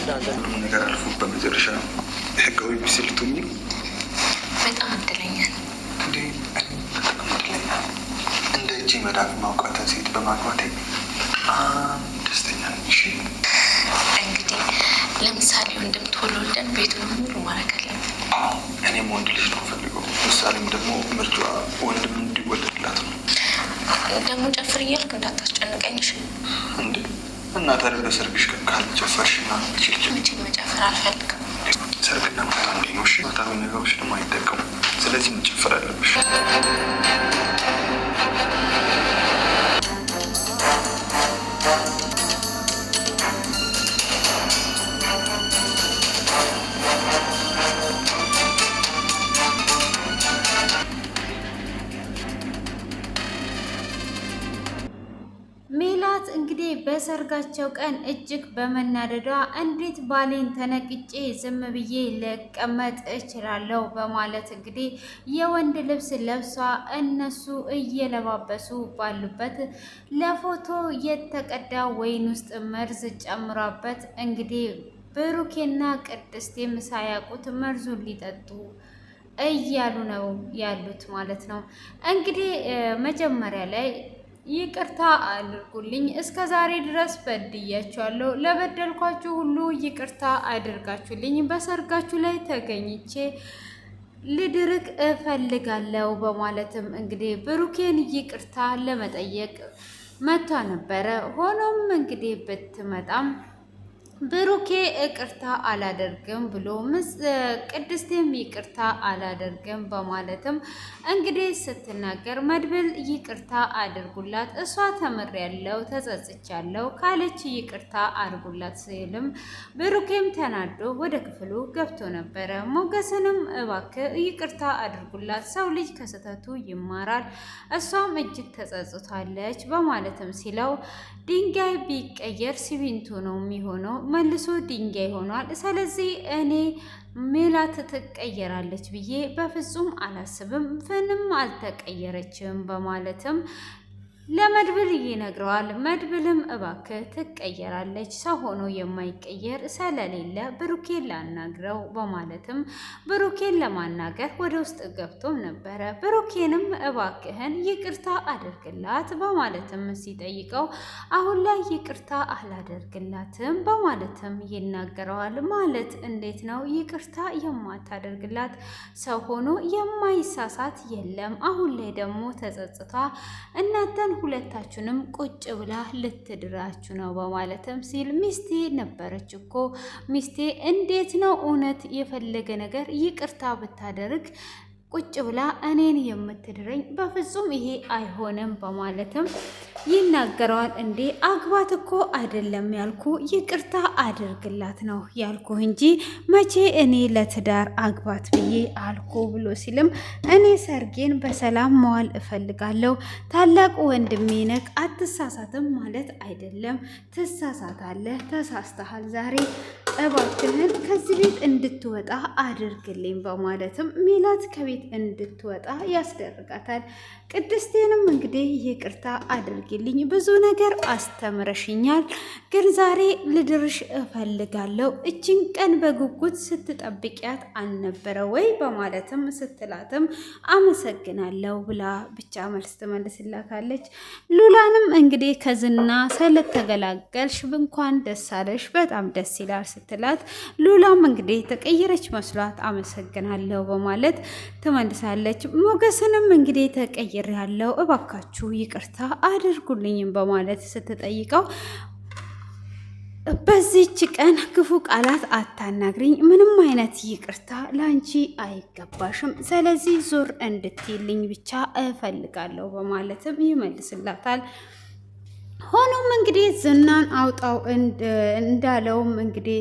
ነገር አልፎ በመጨረሻ ህጋዊ ቢስልቱኝ በጣም እድለኛ እንዴ! በጣም እድለኛ እንደ እጅ መዳፍ ማውቃትን ሴት በማግባቴ በጣም ደስተኛ ነኝ። እሺ እንግዲህ ለምሳሌ ወንድም ቶሎ ወልደን ቤቱን ሙሉ ማድረግ አለብን። እኔም ወንድ ልጅ ነው ፈልገው። ምሳሌም ደግሞ ምርጫ ወንድም እንዲወለድላት ነው። ደግሞ ጨፍር እያልክ እንዳታስጨንቀኝሽ እንዴ! እና ታዲያ በሰርግሽ ቀን ካልጨፈርሽና መቼ መጨፈር አልፈልግም። ሰርግና ማታ እንዴ ነው? እሺ ማታዊ ነገሮች ደግሞ አይጠቀሙ። ስለዚህ መጨፈር አለብሽ። ሜላት እንግዲህ በሰርጋቸው ቀን እጅግ በመናደዷ እንዴት ባሌን ተነቅጬ ዝም ብዬ ልቀመጥ እችላለሁ በማለት እንግዲህ የወንድ ልብስ ለብሷ እነሱ እየለባበሱ ባሉበት ለፎቶ የተቀዳ ወይን ውስጥ መርዝ ጨምራበት እንግዲህ ብሩኬና ቅድስቴም ሳያውቁት መርዙን ሊጠጡ እያሉ ነው ያሉት ማለት ነው። እንግዲህ መጀመሪያ ላይ ይቅርታ አድርጉልኝ፣ እስከ ዛሬ ድረስ በድያችኋለሁ። ለበደልኳችሁ ሁሉ ይቅርታ አድርጋችሁልኝ በሰርጋችሁ ላይ ተገኝቼ ልድርቅ እፈልጋለሁ በማለትም እንግዲህ ብሩኬን ይቅርታ ለመጠየቅ መጥታ ነበረ። ሆኖም እንግዲህ ብትመጣም ብሩኬ ይቅርታ አላደርግም ብሎ ቅድስቴም ይቅርታ አላደርግም በማለትም እንግዲህ ስትናገር መድብል ይቅርታ አድርጉላት፣ እሷ ተምሬያለሁ ተጸጽቻለሁ ካለች ይቅርታ አድርጉላት ሲልም ብሩኬም ተናዶ ወደ ክፍሉ ገብቶ ነበረ። ሞገስንም እባክህ ይቅርታ አድርጉላት፣ ሰው ልጅ ከስህተቱ ይማራል፣ እሷም እጅግ ተጸጽታለች በማለትም ሲለው ድንጋይ ቢቀየር ሲሚንቶ ነው የሚሆነው፣ መልሶ ድንጋይ ሆኗል። ስለዚህ እኔ ሜላት ትቀየራለች ብዬ በፍጹም አላስብም፣ ምንም አልተቀየረችም በማለትም ለመድብል ይነግረዋል። መድብልም እባክህ ትቀየራለች፣ ሰው ሆኖ የማይቀየር ስለሌለ ብሩኬን ላናግረው በማለትም ብሩኬን ለማናገር ወደ ውስጥ ገብቶም ነበረ። ብሩኬንም እባክህን ይቅርታ አድርግላት በማለትም ሲጠይቀው አሁን ላይ ይቅርታ አላደርግላትም በማለትም ይናገረዋል። ማለት እንዴት ነው ይቅርታ የማታደርግላት? ሰው ሆኖ የማይሳሳት የለም። አሁን ላይ ደግሞ ተጸጽታ እናንተን ሁለታችሁንም ቁጭ ብላ ልትድራችሁ ነው በማለትም ሲል ሚስቴ ነበረች እኮ ሚስቴ እንዴት ነው እውነት የፈለገ ነገር ይቅርታ ብታደርግ ቁጭ ብላ እኔን የምትድረኝ? በፍጹም ይሄ አይሆንም በማለትም ይናገረዋል። እንዴ አግባት እኮ አይደለም ያልኩ ይቅርታ አድርግላት ነው ያልኩ እንጂ መቼ እኔ ለትዳር አግባት ብዬ አልኩ ብሎ ሲልም እኔ ሰርጌን በሰላም መዋል እፈልጋለሁ። ታላቅ ወንድሜ ነህ፣ አትሳሳትም ማለት አይደለም። ትሳሳታለህ፣ ተሳስተሃል። ዛሬ እባክህን ከዚህ ቤት እንድትወጣ አድርግልኝ በማለትም ሜላት ከቤት እንድትወጣ ያስደርጋታል። ቅድስቴንም እንግዲህ ይቅርታ አድርግልኝ፣ ብዙ ነገር አስተምረሽኛል፣ ግን ዛሬ ልድርሽ እፈልጋለሁ። እችን ቀን በጉጉት ስትጠብቂያት አልነበረ ወይ በማለትም ስትላትም አመሰግናለሁ ብላ ብቻ መልስ ትመልስላታለች። ሉላንም እንግዲህ ከዝና ስለተገላገልሽ እንኳን ደስ አለሽ፣ በጣም ደስ ይላል ስትላት ሉላም እንግዲህ ተቀየረች መስሏት አመሰግናለሁ በማለት ትመልሳለች። ሞገስንም እንግዲህ ተቀይሬያለሁ እባካችሁ ይቅርታ አድርጉልኝም በማለት ስትጠይቀው በዚህች ቀን ክፉ ቃላት አታናግሪኝ፣ ምንም አይነት ይቅርታ ላንቺ አይገባሽም፣ ስለዚህ ዞር እንድትይልኝ ብቻ እፈልጋለሁ በማለትም ይመልስላታል። ሆኖም እንግዲህ ዝናን አውጣው እንዳለውም እንግዲህ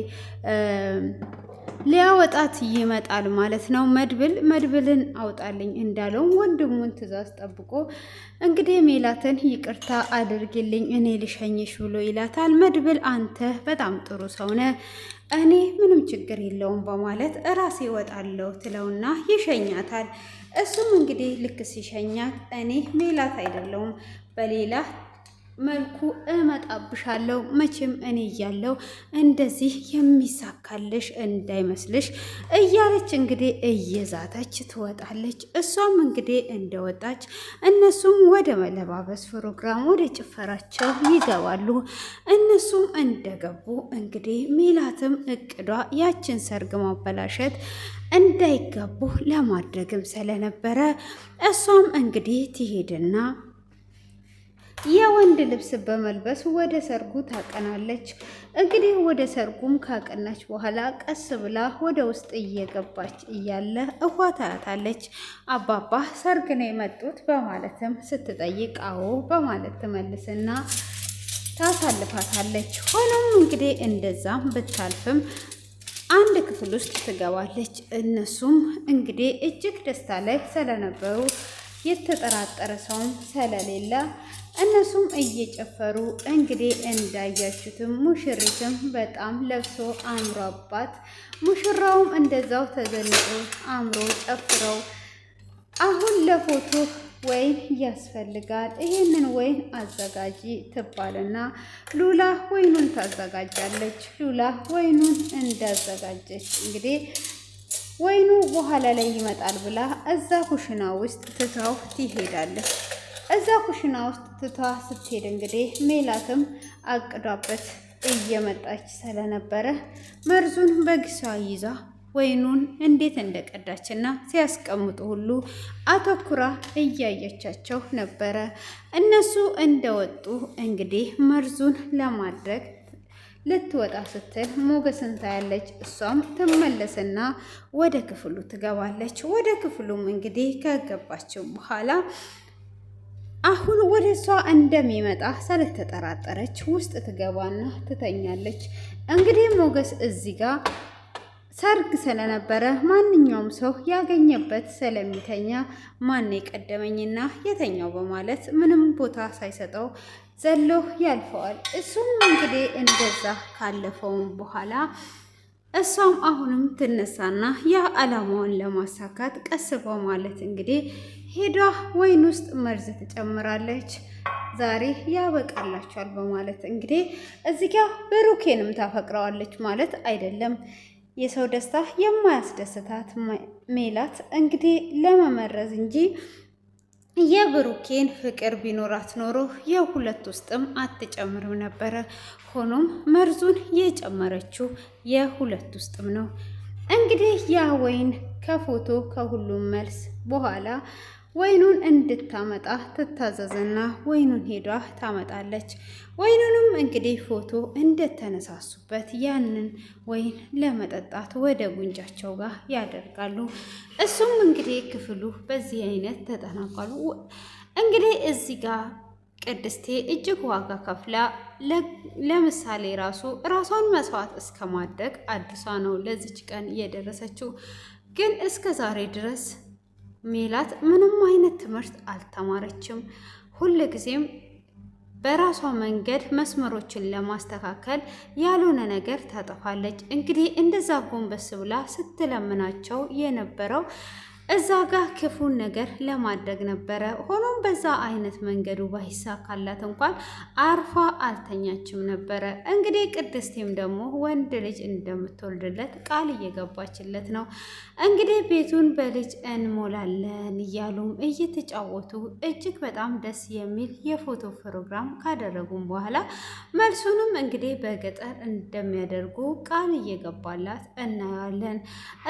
ሊያወጣት ይመጣል ማለት ነው። መድብልን አውጣልኝ እንዳለውም ወንድሙን ትዕዛዝ ጠብቆ እንግዲህ ሜላትን ይቅርታ አድርግልኝ እኔ ልሸኝሽ ብሎ ይላታል። መድብል አንተ በጣም ጥሩ ሰው ነህ፣ እኔ ምንም ችግር የለውም በማለት እራሴ እወጣለሁ ትለውና ይሸኛታል። እሱም እንግዲህ ልክ ሲሸኛት እኔ ሜላት አይደለሁም በሌላ መልኩ እመጣብሻለሁ። መቼም እኔ እያለሁ እንደዚህ የሚሳካልሽ እንዳይመስልሽ እያለች እንግዲህ እየዛተች ትወጣለች። እሷም እንግዲህ እንደወጣች እነሱም ወደ መለባበስ ፕሮግራም ወደ ጭፈራቸው ይገባሉ። እነሱም እንደገቡ እንግዲህ ሜላትም እቅዷ ያችን ሰርግ ማበላሸት እንዳይጋቡ ለማድረግም ስለነበረ እሷም እንግዲህ ትሄድና የወንድ ልብስ በመልበስ ወደ ሰርጉ ታቀናለች። እንግዲህ ወደ ሰርጉም ካቀናች በኋላ ቀስ ብላ ወደ ውስጥ እየገባች እያለ እኋ ታያታለች። አባባ ሰርግ ነው የመጡት በማለትም ስትጠይቅ አዎ በማለት ትመልስና ታሳልፋታለች። ሆኖም እንግዲህ እንደዛም ብታልፍም አንድ ክፍል ውስጥ ትገባለች። እነሱም እንግዲህ እጅግ ደስታ ላይ ስለነበሩ የተጠራጠረ ሰውም ስለሌለ እነሱም እየጨፈሩ እንግዲህ እንዳያችሁትም ሙሽሪትም በጣም ለብሶ አምሮባት ሙሽራውም እንደዛው ተዘንጦ አምሮ ጨፍረው አሁን ለፎቶ ወይን ያስፈልጋል፣ ይሄንን ወይን አዘጋጂ ትባልና ሉላ ወይኑን ታዘጋጃለች። ሉላ ወይኑን እንዳዘጋጀች እንግዲህ ወይኑ በኋላ ላይ ይመጣል ብላ እዛ ኩሽና ውስጥ ትታው ትሄዳለች። እዛ ኩሽና ውስጥ ትታ ስትሄድ እንግዲህ ሜላትም አቅዷበት እየመጣች ስለነበረ መርዙን በጊሷ ይዛ ወይኑን እንዴት እንደቀዳችና ሲያስቀምጡ ሁሉ አተኩራ እያየቻቸው ነበረ። እነሱ እንደወጡ እንግዲህ መርዙን ለማድረግ ልትወጣ ስትል ሞገስን ታያለች። እሷም ትመለስና ወደ ክፍሉ ትገባለች። ወደ ክፍሉም እንግዲህ ከገባችው በኋላ አሁን ወደ እሷ እንደሚመጣ ስለተጠራጠረች ውስጥ ትገባና ትተኛለች። እንግዲህ ሞገስ እዚህ ጋር ሰርግ ስለነበረ ማንኛውም ሰው ያገኘበት ስለሚተኛ ማን የቀደመኝና የተኛው በማለት ምንም ቦታ ሳይሰጠው ዘሎ ያልፈዋል። እሱም እንግዲህ እንደዛ ካለፈውም በኋላ እሷም አሁንም ትነሳና ያ ዓላማዋን ለማሳካት ቀስ በማለት እንግዲህ ሄዳ ወይን ውስጥ መርዝ ትጨምራለች። ዛሬ ያበቃላችኋል በማለት እንግዲህ እዚህ ጋር ብሩኬንም ታፈቅረዋለች ማለት አይደለም። የሰው ደስታ የማያስደስታት ሜላት እንግዲህ ለመመረዝ እንጂ የብሩኬን ፍቅር ቢኖራት ኖሮ የሁለት ውስጥም አትጨምርም ነበረ። ሆኖም መርዙን የጨመረችው የሁለት ውስጥም ነው። እንግዲህ ያ ወይን ከፎቶ ከሁሉም መልስ በኋላ ወይኑን እንድታመጣ ትታዘዝና ወይኑን ሄዷ ታመጣለች። ወይኑንም እንግዲህ ፎቶ እንደተነሳሱበት ያንን ወይን ለመጠጣት ወደ ጉንጫቸው ጋር ያደርጋሉ። እሱም እንግዲህ ክፍሉ በዚህ አይነት ተጠናቋሉ። እንግዲህ እዚህ ጋር ቅድስቴ እጅግ ዋጋ ከፍላ ለምሳሌ ራሷን መስዋዕት እስከ ማድረግ አዲሷ ነው ለዚች ቀን የደረሰችው። ግን እስከ ዛሬ ድረስ ሜላት ምንም አይነት ትምህርት አልተማረችም። ሁል ጊዜም በራሷ መንገድ መስመሮችን ለማስተካከል ያልሆነ ነገር ታጠፋለች። እንግዲህ እንደዛ ጎንበስ ብላ ስትለምናቸው የነበረው እዛ ጋር ክፉን ነገር ለማድረግ ነበረ። ሆኖም በዛ አይነት መንገዱ ባይሳካላት እንኳን አርፋ አልተኛችም ነበረ። እንግዲህ ቅድስቴም ደግሞ ወንድ ልጅ እንደምትወልድለት ቃል እየገባችለት ነው። እንግዲህ ቤቱን በልጅ እንሞላለን እያሉም እየተጫወቱ እጅግ በጣም ደስ የሚል የፎቶ ፕሮግራም ካደረጉም በኋላ መልሱንም እንግዲህ በገጠር እንደሚያደርጉ ቃል እየገባላት እናያለን።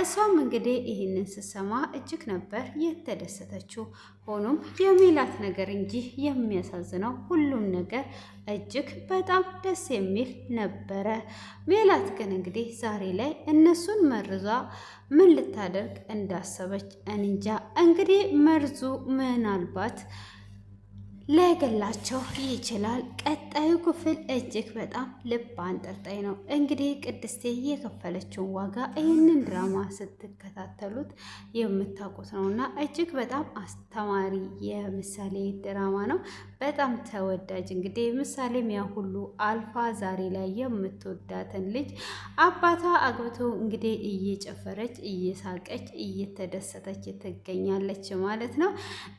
እሷም እንግዲህ ይህንን ስትሰማ እጅግ ነበር የተደሰተችው። ሆኖም የሜላት ነገር እንጂ የሚያሳዝነው ሁሉም ነገር እጅግ በጣም ደስ የሚል ነበረ። ሜላት ግን እንግዲህ ዛሬ ላይ እነሱን መርዟ ምን ልታደርግ እንዳሰበች እንጃ። እንግዲህ መርዙ ምናልባት ላይገላቸው ይችላል። ቀጣዩ ክፍል እጅግ በጣም ልብ አንጠልጣይ ነው። እንግዲህ ቅድስቴ የከፈለችውን ዋጋ ይህንን ድራማ ስትከታተሉት የምታውቁት ነው እና እጅግ በጣም አስተማሪ የምሳሌ ድራማ ነው። በጣም ተወዳጅ እንግዲህ ምሳሌም ያ ሁሉ አልፋ ዛሬ ላይ የምትወዳትን ልጅ አባቷ አግብቶ እንግዲህ እየጨፈረች እየሳቀች እየተደሰተች ትገኛለች ማለት ነው።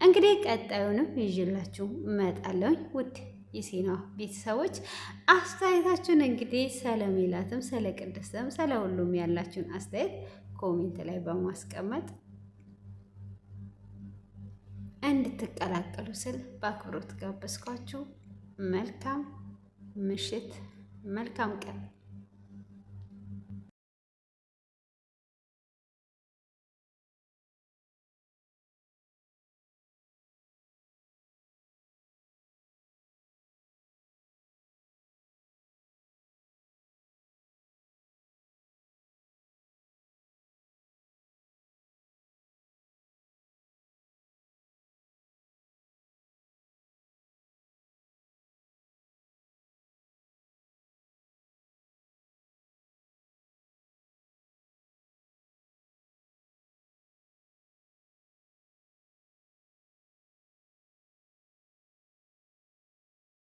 እንግዲህ ቀጣዩንም ይዤላችሁ እመጣለሁ ውድ የሲና ቤተሰቦች አስተያየታችሁን እንግዲህ ስለ ሜላትም ስለ ቅድስትም ስለ ሁሉም ያላችሁን አስተያየት ኮሜንት ላይ በማስቀመጥ እንድትቀላቀሉ ስል በአክብሮት ጋበዝኳችሁ። መልካም ምሽት፣ መልካም ቀን።